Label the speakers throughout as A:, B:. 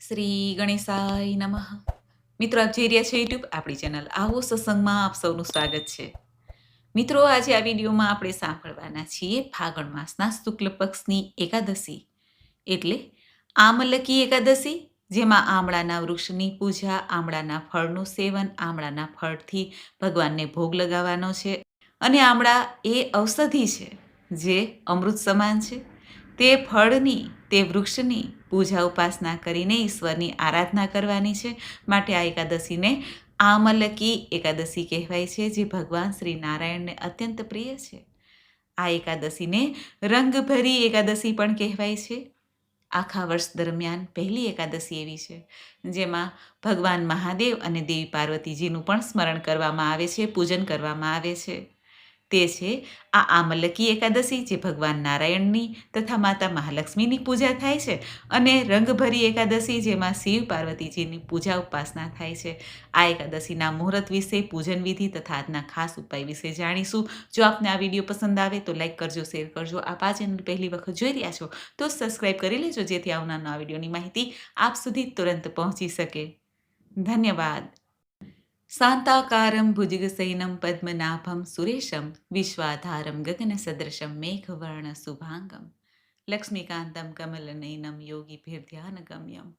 A: શ્રી ગણેશાય નમઃ. મિત્રો, આપ જોઈ રહ્યા છો યુટ્યુબ આપણી ચેનલ આવો સત્સંગમાં આપ સૌનું સ્વાગત છે. મિત્રો, આજે આ વિડીયોમાં આપણે સાંભળવાના છીએ ફાગણ માસના શુક્લ પક્ષની એકાદશી એટલે આમલકી એકાદશી, જેમાં આમળાના વૃક્ષની પૂજા, આમળાના ફળનું સેવન, આમળાના ફળથી ભગવાનને ભોગ લગાવવાનો છે. અને આમળા એ ઔષધિ છે જે અમૃત સમાન છે. તે ફળની, તે વૃક્ષની પૂજા ઉપાસના કરીને ઈશ્વરની આરાધના કરવાની છે. માટે આ એકાદશીને આમલકી એકાદશી કહેવાય છે, જે ભગવાન શ્રી નારાયણને અત્યંત પ્રિય છે. આ એકાદશીને રંગભરી એકાદશી પણ કહેવાય છે. આખા વર્ષ દરમિયાન પહેલી એકાદશી એવી છે જેમાં ભગવાન મહાદેવ અને દેવી પાર્વતીજીનું પણ સ્મરણ કરવામાં આવે છે, પૂજન કરવામાં આવે છે. તે છે આ આમલકી એકાદશી, જે ભગવાન નારાયણની તથા માતા મહાલક્ષ્મીની પૂજા થાય છે. અને રંગભરી એકાદશી, જેમાં શિવ પાર્વતીજીની પૂજા ઉપાસના થાય છે. આ એકાદશીના મુહૂર્ત વિશે, પૂજન વિધિ તથા આજના ખાસ ઉપાય વિશે જાણીશું. જો આપને આ વિડીયો પસંદ આવે તો લાઈક કરજો, શેર કરજો. આપ આ ચેનલ પહેલી વખત જોઈ રહ્યા છો તો સબસ્ક્રાઈબ કરી લેજો, જેથી આવનાર આ વિડીયોની માહિતી આપ સુધી તુરંત પહોંચી શકે. ધન્યવાદ. શાંતાકારમ ભુજગશયનમ પદ્મનાભમ સુરેશમ વિશ્વાધારમ ગગનસદૃશમ મેઘવર્ણ શુભાંગમ લક્ષ્મીકાંતમ કમલનયનમ યોગીભિર્ધ્યાનગમ્યમ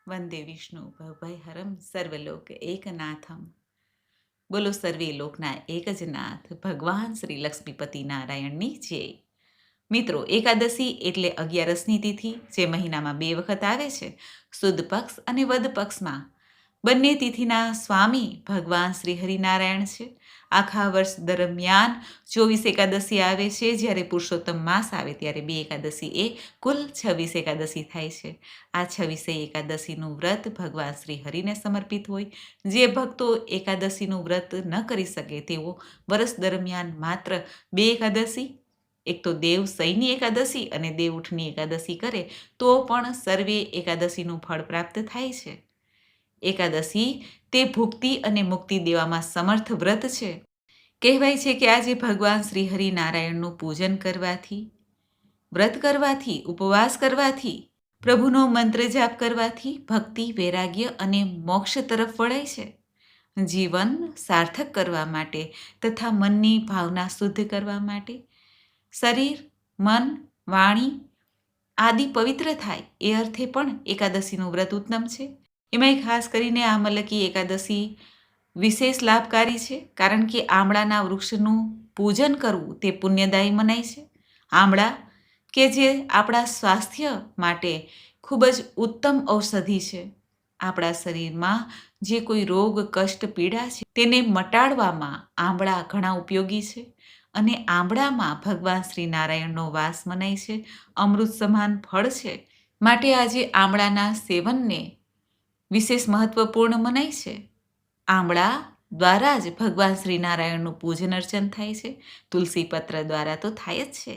A: વંદે વિષ્ણુ ભવભયહરમ સર્વલોક એકનાથમ. બોલો સર્વે લોકના એક જ નાથ ભગવાન શ્રી લક્ષ્મીપતિ નારાયણની જય. મિત્રો, એકાદશી એટલે 11ની તિથિ, જે મહિનામાં 2 વખત આવે છે, સુદ પક્ષ અને વદ પક્ષમાં. બંને તિથિના સ્વામી ભગવાન શ્રી હરિનારાયણ છે. આખા વર્ષ દરમિયાન 24 એકાદશી આવે છે. જ્યારે પુરુષોત્તમ માસ આવે ત્યારે 2 એકાદશી એ કુલ 26 એકાદશી થાય છે. આ 26 એકાદશીનું વ્રત ભગવાન શ્રી હરિને સમર્પિત હોય. જે ભક્તો એકાદશીનું વ્રત ન કરી શકે તેઓ વર્ષ દરમિયાન માત્ર 2 એકાદશી, એક તો દેવ સૈની એકાદશી અને દેવ ઉઠની એકાદશી કરે તો પણ સર્વે એકાદશીનું ફળ પ્રાપ્ત થાય છે. એકાદશી તે ભુક્તિ અને મુક્તિ દેવામાં સમર્થ વ્રત છે. કહેવાય છે કે આજે ભગવાન શ્રી હરિનારાયણનું પૂજન કરવાથી, વ્રત કરવાથી, ઉપવાસ કરવાથી, પ્રભુનો મંત્ર જાપ કરવાથી ભક્તિ, વૈરાગ્ય અને મોક્ષ તરફ વળાય છે. જીવન સાર્થક કરવા માટે તથા મનની ભાવના શુદ્ધ કરવા માટે શરીર, મન, વાણી આદિ પવિત્ર થાય એ અર્થે પણ એકાદશીનું વ્રત ઉત્તમ છે. એમાંય ખાસ કરીને આમલકી એકાદશી વિશેષ લાભકારી છે, કારણ કે આમળાના વૃક્ષનું પૂજન કરવું તે પુણ્યદાયી મનાય છે. આમળા કે જે આપણા સ્વાસ્થ્ય માટે ખૂબ જ ઉત્તમ ઔષધિ છે. આપણા શરીરમાં જે કોઈ રોગ, કષ્ટ, પીડા છે તેને મટાડવામાં આમળા ઘણા ઉપયોગી છે. અને આમળામાં ભગવાન શ્રી નારાયણનો વાસ મનાય છે. અમૃત સમાન ફળ છે. માટે આજે આમળાના સેવનને વિશેષ મહત્વપૂર્ણ મનાય છે. આમળા દ્વારા જ ભગવાન શ્રી નારાયણનું પૂજન અર્ચન થાય છે. તુલસી પત્ર દ્વારા તો થાય જ છે.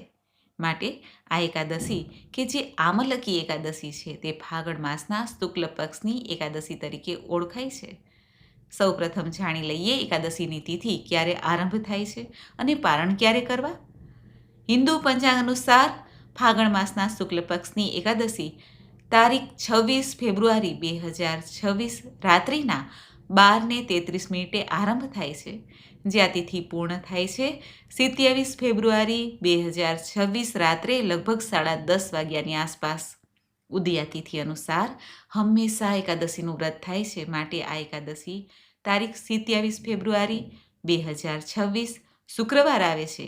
A: માટે આ એકાદશી કે જે આમલકી એકાદશી છે તે ફાગણ માસના શુક્લ પક્ષની એકાદશી તરીકે ઓળખાય છે. સૌ પ્રથમ જાણી લઈએ એકાદશીની તિથિ ક્યારે આરંભ થાય છે અને પારણ ક્યારે કરવા. હિન્દુ પંચાંગ અનુસાર ફાગણ માસના શુક્લ પક્ષની એકાદશી તારીખ 26 ફેબ્રુઆરી 2026 રાત્રિના 12:33 આરંભ થાય છે. જે આ તિથિ પૂર્ણ થાય છે 27 ફેબ્રુઆરી 2026 રાત્રે લગભગ 10:30 વાગ્યાની આસપાસ. ઉદયા તિથિ અનુસાર હંમેશા એકાદશીનું વ્રત થાય છે. માટે આ એકાદશી તારીખ 27 ફેબ્રુઆરી 2026 શુક્રવાર આવે છે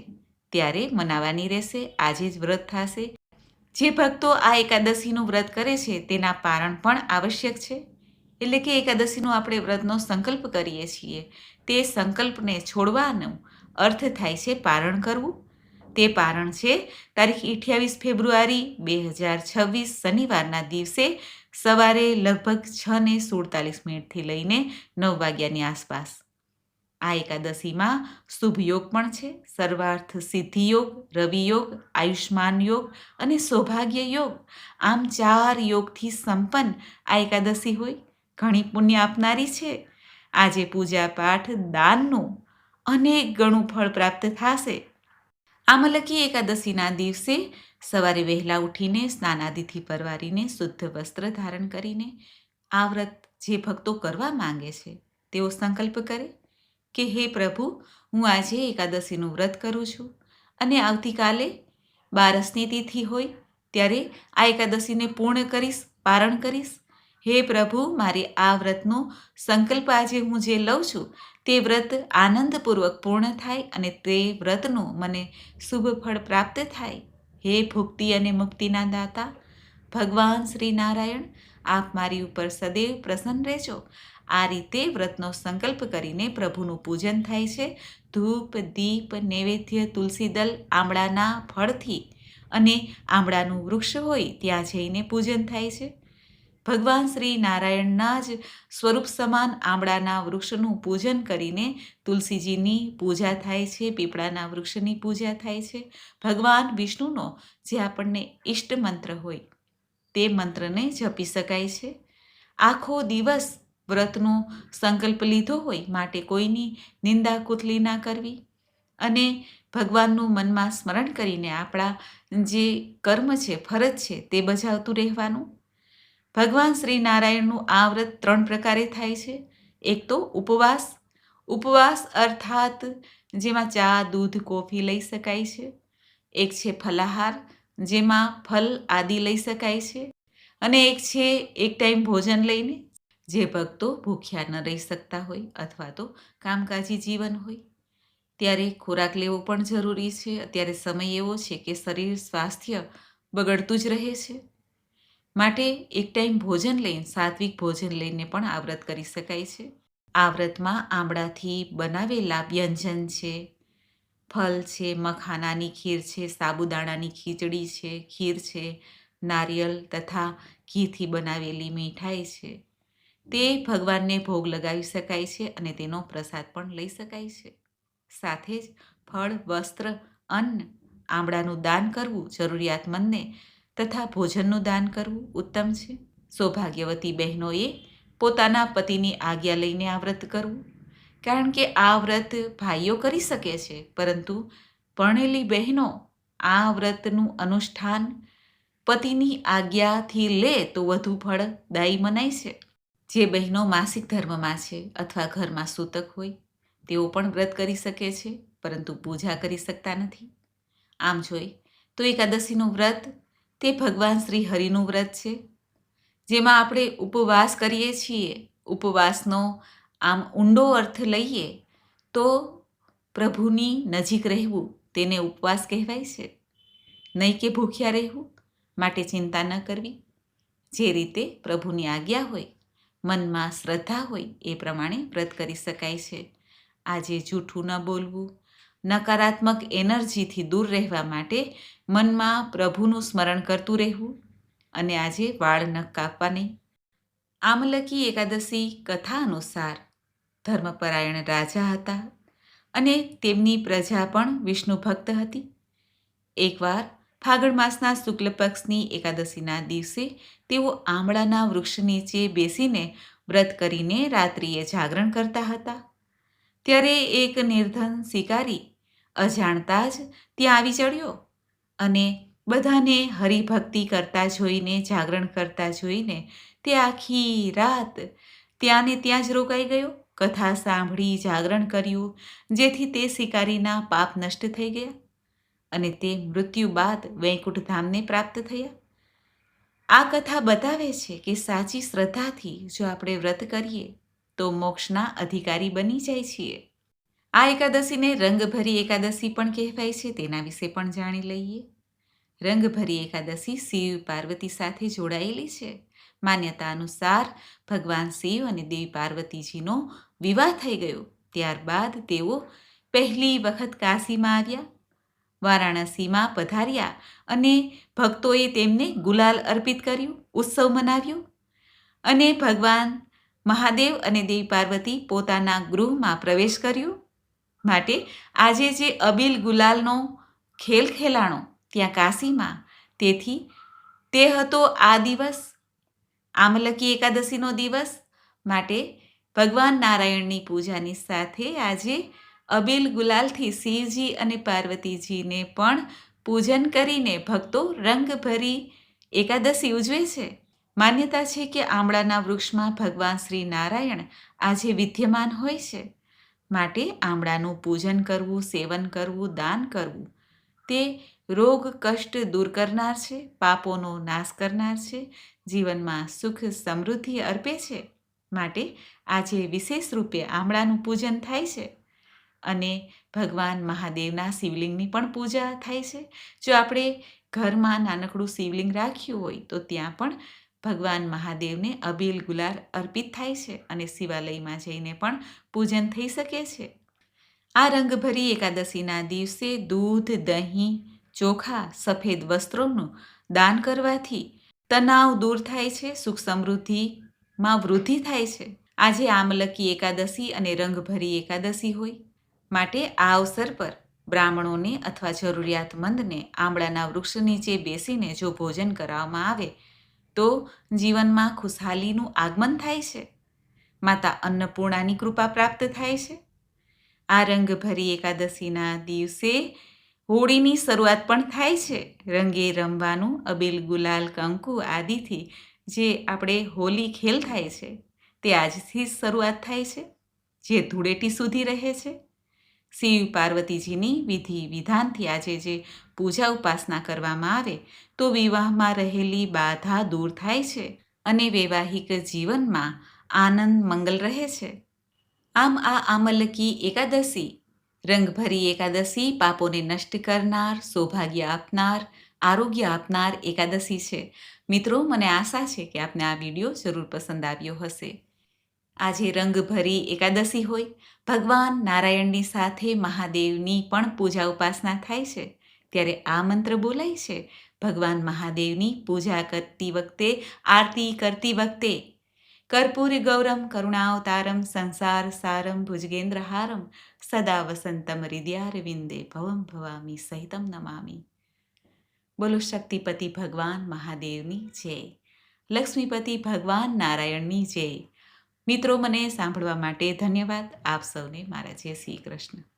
A: ત્યારે મનાવવાની રહેશે. આજે જ વ્રત થશે. જે ભક્તો આ એકાદશીનું વ્રત કરે છે તેના પારણ પણ આવશ્યક છે. એટલે કે એકાદશીનો આપણે વ્રતનો સંકલ્પ કરીએ છીએ, તે સંકલ્પને છોડવાનો અર્થ થાય છે પારણ કરવું. તે પારણ છે તારીખ 28 ફેબ્રુઆરી 2026 શનિવારના દિવસે સવારે લગભગ 6:47 લઈને 9 વાગ્યાની આસપાસ. આ એકાદશીમાં શુભ યોગ પણ છે. સર્વાર્થ સિદ્ધિ યોગ, રવિ યોગ, આયુષ્માન યોગ અને સૌભાગ્ય યોગ. આમ 4 યોગથી સંપન્ન આ એકાદશી હોય. ઘણી પુણ્ય આપનારી છે. આજે પૂજા પાઠ, દાનનું અનેક ગણું ફળ પ્રાપ્ત થશે. આમલકી એકાદશીના દિવસે સવારે વહેલા ઉઠીને સ્નાનાદિથી પરવારીને શુદ્ધ વસ્ત્ર ધારણ કરીને આ વ્રત જે ભક્તો કરવા માંગે છે તેઓ સંકલ્પ કરે કે હે પ્રભુ, હું આજે એકાદશીનું વ્રત કરું છું અને આવતીકાલે બારસની તિથિ હોય ત્યારે આ એકાદશીને પૂર્ણ કરીશ, પારણ કરીશ. હે પ્રભુ, મારી આ વ્રતનો સંકલ્પ આજે હું જે લઉં છું તે વ્રત આનંદપૂર્વક પૂર્ણ થાય અને તે વ્રતનું મને શુભ ફળ પ્રાપ્ત થાય. હે ભુક્તિ અને મુક્તિના દાતા ભગવાન શ્રી નારાયણ, આપ મારી ઉપર સદૈવ પ્રસન્ન રહેજો. આ રીતે વ્રતનો સંકલ્પ કરીને પ્રભુનું પૂજન થાય છે. ધૂપ, દીપ, નૈવેદ્ય, તુલસી દલ, આંબળાના ફળથી અને આંબળાનું વૃક્ષ હોય ત્યાં જઈને પૂજન થાય છે. ભગવાન શ્રી નારાયણના જ સ્વરૂપ સમાન આંબળાના વૃક્ષનું પૂજન કરીને તુલસીજીની પૂજા થાય છે, પીપળાના વૃક્ષની પૂજા થાય છે. ભગવાન વિષ્ણુનો જે આપણને ઈષ્ટ મંત્ર હોય તે મંત્રને જપી શકાય છે. આખો દિવસ વ્રતનો સંકલ્પ લીધો હોય માટે કોઈની નિંદા કુથલી ના કરવી અને ભગવાનનું મનમાં સ્મરણ કરીને આપણા જે કર્મ છે, ફરજ છે તે બજાવતું રહેવાનું. ભગવાન શ્રી નારાયણનું આ વ્રત 3 પ્રકારે થાય છે. એક તો ઉપવાસ. ઉપવાસ અર્થાત જેમાં ચા, દૂધ, કોફી લઈ શકાય છે. એક છે ફલાહાર, જેમાં ફલ આદિ લઈ શકાય છે. અને એક છે એક ટાઈમ ભોજન લઈને, જે ભક્તો ભૂખ્યા ન રહી શકતા હોય અથવા તો કામકાજી જીવન હોય ત્યારે ખોરાક લેવો પણ જરૂરી છે. અત્યારે સમય એવો છે કે શરીર સ્વાસ્થ્ય બગડતું જ રહે છે. માટે એક ટાઈમ ભોજન લઈને, સાત્વિક ભોજન લઈને પણ આ વ્રત કરી શકાય છે. આ વ્રતમાં આંબળાથી બનાવેલા વ્યંજન છે, ફલ છે, મખાનાની ખીર છે, સાબુદાણાની ખીચડી છે, ખીર છે, નારિયેળ તથા ઘીથી બનાવેલી મીઠાઈ છે, તે ભગવાનને ભોગ લગાવી શકાય છે અને તેનો પ્રસાદ પણ લઈ શકાય છે. સાથે જ ફળ, વસ્ત્ર, અન્ન, આંબળાનું દાન કરવું જરૂરિયાતમંદને તથા ભોજનનું દાન કરવું ઉત્તમ છે. સૌભાગ્યવતી બહેનોએ પોતાના પતિની આજ્ઞા લઈને આ વ્રત કરવું, કારણ કે આ વ્રત ભાઈઓ કરી શકે છે, પરંતુ પરણેલી બહેનો આ વ્રતનું અનુષ્ઠાન પતિની આજ્ઞાથી લે તો વધુ ફળદાયી મનાય છે. જે બહેનો માસિક ધર્મમાં છે અથવા ઘરમાં સૂતક હોય તેઓ પણ વ્રત કરી શકે છે, પરંતુ પૂજા કરી શકતા નથી. આમ જોઈ તો એકાદશીનું વ્રત તે ભગવાન શ્રી હરિનું વ્રત છે, જેમાં આપણે ઉપવાસ કરીએ છીએ. ઉપવાસનો આમ ઊંડો અર્થ લઈએ તો પ્રભુની નજીક રહેવું તેને ઉપવાસ કહેવાય છે, નહીં કે ભૂખ્યા રહેવું. માટે ચિંતા ન કરવી. જે રીતે પ્રભુની આજ્ઞા હોય, મનમાં શ્રદ્ધા હોય એ પ્રમાણે વ્રત કરી શકાય છે. આજે જૂઠું ન બોલવું, નકારાત્મક એનર્જીથી દૂર રહેવા માટે મનમાં પ્રભુનું સ્મરણ કરતું રહેવું અને આજે વાળ ન કાપવા નહીં. આમલકી એકાદશી કથા અનુસાર ધર્મપરાયણ રાજા હતા અને તેમની પ્રજા પણ વિષ્ણુ ભક્ત હતી. એકવાર ફાગણ માસના શુક્લ પક્ષની એકાદશીના દિવસે તેઓ આંબળાના વૃક્ષ નીચે બેસીને વ્રત કરીને રાત્રિએ જાગરણ કરતા હતા. ત્યારે એક નિર્ધન શિકારી અજાણતા જ ત્યાં આવી ચડ્યો અને બધાને હરિભક્તિ કરતા જોઈને, જાગરણ કરતા જોઈને તે આખી રાત ત્યાં ને ત્યાં જ રોકાઈ ગયો. કથા સાંભળી, જાગરણ કર્યું, જેથી તે શિકારીના પાપ નષ્ટ થઈ ગયા અને તે મૃત્યુ બાદ વૈકુંઠ ધામને પ્રાપ્ત થયા. આ કથા બતાવે છે કે સાચી શ્રદ્ધાથી જો આપણે વ્રત કરીએ તો મોક્ષના અધિકારી બની જાય છીએ. આ એકાદશીને રંગભરી એકાદશી પણ કહેવાય છે, તેના વિશે પણ જાણી લઈએ. રંગભરી એકાદશી શિવ પાર્વતી સાથે જોડાયેલી છે. માન્યતા અનુસાર ભગવાન શિવ અને દેવી પાર્વતીજીનો વિવાહ થઈ ગયો. ત્યારબાદ તેઓ પહેલી વખત કાશીમાં આવ્યા, વારાણસીમાં પધાર્યા અને ભક્તોએ તેમને ગુલાલ અર્પિત કર્યું, ઉત્સવ મનાવ્યો અને ભગવાન મહાદેવ અને દેવી પાર્વતી પોતાના ગૃહમાં પ્રવેશ કર્યો. માટે આજે જે અબીલ ગુલાલનો ખેલ ખેલાણો ત્યાં કાશીમાં, તેથી તે હતો આ દિવસ, આમલકી એકાદશીનો દિવસ. માટે ભગવાન નારાયણની પૂજાની સાથે આજે અબીલ ગુલાલથી શિવજી અને પાર્વતીજીને પણ પૂજન કરીને ભક્તો રંગભરી એકાદશી ઉજવે છે. માન્યતા છે કે આમળાના વૃક્ષમાં ભગવાન શ્રી નારાયણ આજે વિદ્યમાન હોય છે. માટે આમળાનું પૂજન કરવું, સેવન કરવું, દાન કરવું તે રોગ કષ્ટ દૂર કરનાર છે, પાપોનો નાશ કરનાર છે, જીવનમાં સુખ સમૃદ્ધિ અર્પે છે. માટે આજે વિશેષ રૂપે આમળાનું પૂજન થાય છે. અને ભગવાન મહાદેવના શિવલિંગની પણ પૂજા થાય છે. જો આપણે ઘરમાં નાનકડું શિવલિંગ રાખ્યું હોય તો ત્યાં પણ ભગવાન મહાદેવને અબીલ ગુલાલ અર્પિત થાય છે અને શિવાલયમાં જઈને પણ પૂજન થઈ શકે છે. આ રંગભરી એકાદશીના દિવસે દૂધ, દહીં, ચોખા, સફેદ વસ્ત્રોનું દાન કરવાથી તણાવ દૂર થાય છે, સુખ સમૃદ્ધિમાં વૃદ્ધિ થાય છે. આજે આમલકી એકાદશી અને રંગભરી એકાદશી હોય માટે આ અવસર પર બ્રાહ્મણોને અથવા જરૂરિયાતમંદને આમળાના વૃક્ષ નીચે બેસીને જો ભોજન કરાવવામાં આવે તો જીવનમાં ખુશહાલીનું આગમન થાય છે. માતા અન્નપૂર્ણાની કૃપા પ્રાપ્ત થાય છે. આ રંગભરી એકાદશીના દિવસે હોળીની શરૂઆત પણ થાય છે. રંગે રમવાનું, અબીલ ગુલાલ કંકુ આદિથી જે આપણે હોલી ખેલ થાય છે તે આજથી જ શરૂઆત થાય છે, જે ધૂળેટી સુધી રહે છે. શિવ પાર્વતીજીની વિધિ વિધાનથી આજે જે પૂજા ઉપાસના કરવામાં આવે તો વિવાહમાં રહેલી બાધા દૂર થાય છે અને વૈવાહિક જીવનમાં આનંદ મંગલ રહે છે. આમ આ આમલકી એકાદશી રંગભરી એકાદશી પાપોને નષ્ટ કરનાર, સૌભાગ્ય આપનાર, આરોગ્ય આપનાર એકાદશી છે. મિત્રો, મને આશા છે કે આપને આ વિડીયો જરૂર પસંદ આવ્યો હશે. આજે રંગભરી એકાદશી હોય, ભગવાન નારાયણની સાથે મહાદેવની પણ પૂજા ઉપાસના થાય છે. ત્યારે આ મંત્ર બોલાય છે ભગવાન મહાદેવની પૂજા કરતી વખતે, આરતી કરતી વખતે. કર્પૂરી ગૌરમ કરુણાવતારમ સંસાર સારમ ભુજગેન્દ્રહારમ સદા વસંતમ હૃદયારવિંદે ભવમ ભવામી સહિતમ નમામી. બોલો શક્તિપતિ ભગવાન મહાદેવની જય. લક્ષ્મીપતિ ભગવાન નારાયણની જય. મિત્રો, મને સાંભળવા માટે ધન્યવાદ. આપ સૌને મારા જય શ્રી કૃષ્ણ.